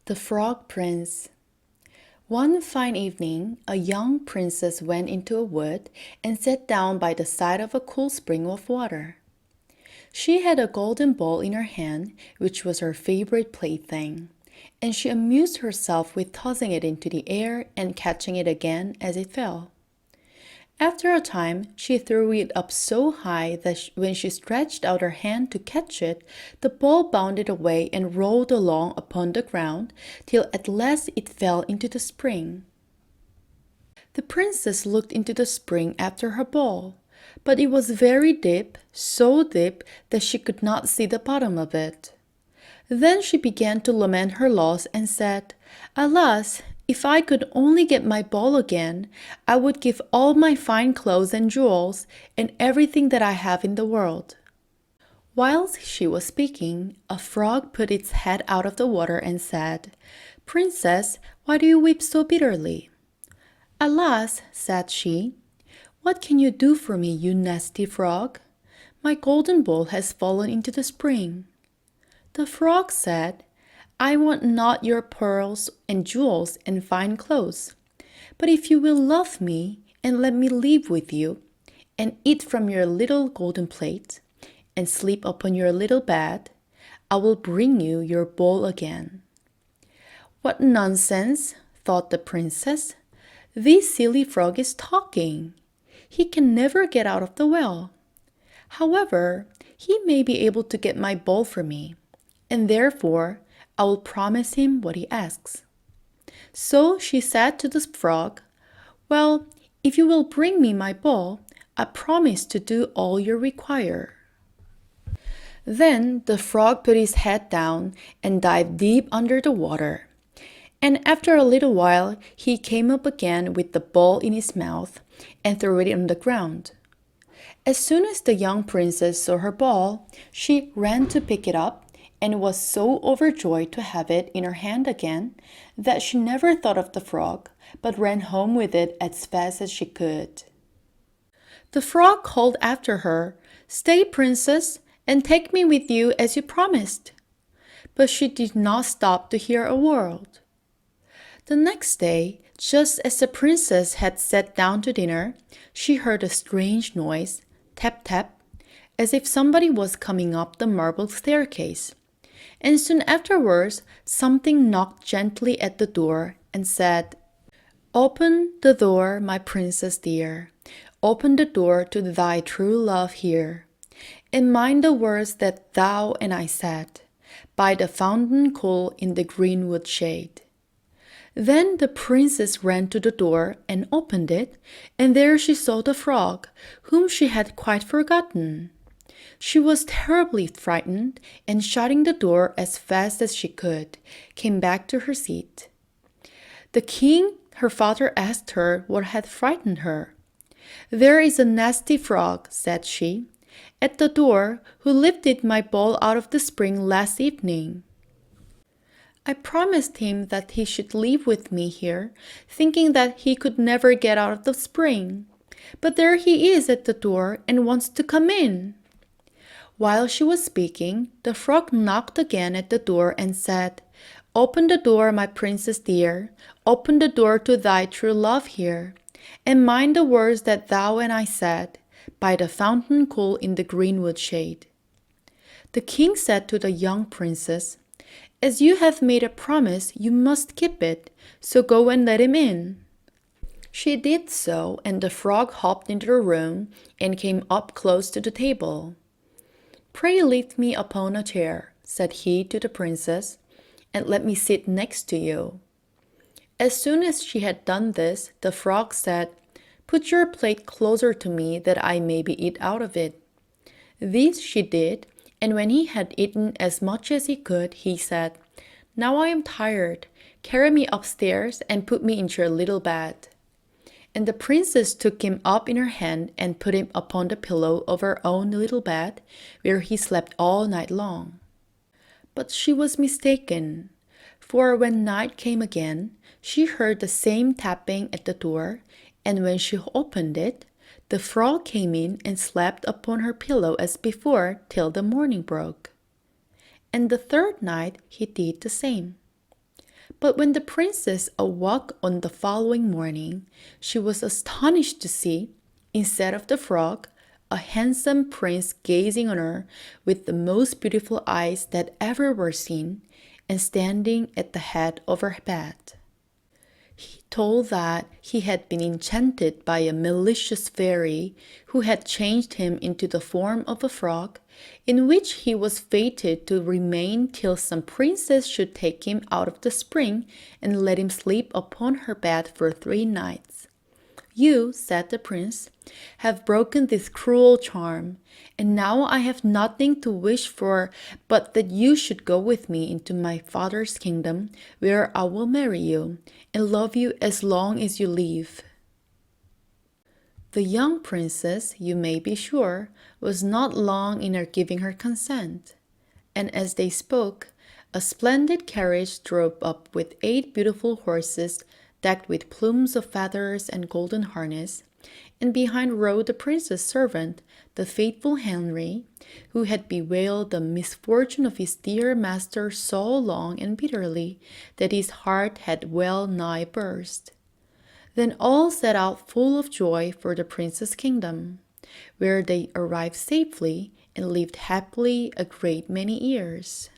The Frog Prince. One fine evening, a young princess went into a wood and sat down by the side of a cool spring of water. She had a golden ball in her hand, which was her favorite plaything, and she amused herself with tossing it into the air and catching it again as it fell. After a time, she threw it up so high that when she stretched out her hand to catch it, the ball bounded away and rolled along upon the ground till at last it fell into the spring. The princess looked into the spring after her ball, but it was very deep, so deep that she could not see the bottom of it. Then she began to lament her loss and said, "Alas! If I could only get my ball again, I would give all my fine clothes and jewels and everything that I have in the world." Whilst she was speaking, a frog put its head out of the water and said, "Princess, why do you weep so bitterly?" "Alas," said she, "what can you do for me, you nasty frog? My golden ball has fallen into the spring." The frog said, "I want not your pearls and jewels and fine clothes, but if you will love me and let me live with you, and eat from your little golden plate, and sleep upon your little bed, I will bring you your bowl again." "What nonsense," thought the princess. "This silly frog is talking. He can never get out of the well. However, he may be able to get my bowl for me, and therefore I will promise him what he asks." So she said to the frog, "Well, if you will bring me my bowl, I promise to do all you require." Then the frog put his head down and dived deep under the water. And after a little while he came up again with the bowl in his mouth and threw it on the ground. As soon as the young princess saw her ball, she ran to pick it up and was so overjoyed to have it in her hand again that she never thought of the frog, but ran home with it as fast as she could. The frog called after her, "Stay, princess, and take me with you as you promised." But she did not stop to hear a word. The next day, just as the princess had sat down to dinner, she heard a strange noise, tap tap, as if somebody was coming up the marble staircase. And soon afterwards, something knocked gently at the door and said, "Open the door, my princess dear. Open the door to thy true love here. And mind the words that thou and I said, by the fountain cool in the greenwood shade." Then the princess ran to the door and opened it, and there she saw the frog, whom she had quite forgotten. She was terribly frightened, and shutting the door as fast as she could, came back to her seat. The king, her father, asked her what had frightened her. "There is a nasty frog," said she, "at the door, who lifted my bowl out of the spring last evening. I promised him that he should live with me here, thinking that he could never get out of the spring. But there he is at the door and wants to come in." While she was speaking, the frog knocked again at the door and said, "Open the door, my princess dear. Open the door to thy true love here. And mind the words that thou and I said, by the fountain cool in the greenwood shade." The king said to the young princess, "As you have made a promise, you must keep it, so go and let him in." She did so, and the frog hopped into the room and came up close to the table. "Pray lift me upon a chair," said he to the princess, "and let me sit next to you." As soon as she had done this, the frog said, "Put your plate closer to me that I may eat out of it." This she did, and when he had eaten as much as he could, he said, "Now I am tired. Carry me upstairs and put me into your little bed." And the princess took him up in her hand and put him upon the pillow of her own little bed, where he slept all night long. But she was mistaken, for when night came again, she heard the same tapping at the door, and when she opened it, the frog came in and slept upon her pillow as before till the morning broke. And the third night he did the same. But when the princess awoke on the following morning, she was astonished to see, instead of the frog, a handsome prince gazing on her with the most beautiful eyes that ever were seen, and standing at the head of her bed. He told that he had been enchanted by a malicious fairy who had changed him into the form of a frog, in which he was fated to remain till some princess should take him out of the spring and let him sleep upon her bed for 3 nights. You, said the prince, have broken this cruel charm, and now I have nothing to wish for but that you should go with me into my father's kingdom, where I will marry you, and love you as long as you live. The young princess, you may be sure, was not long in her giving her consent, and as they spoke, a splendid carriage drove up with 8 beautiful horses decked with plumes of feathers and golden harness, and behind rode the prince's servant, the faithful Henry, who had bewailed the misfortune of his dear master so long and bitterly that his heart had well nigh burst. Then all set out full of joy for the prince's kingdom, where they arrived safely and lived happily a great many years.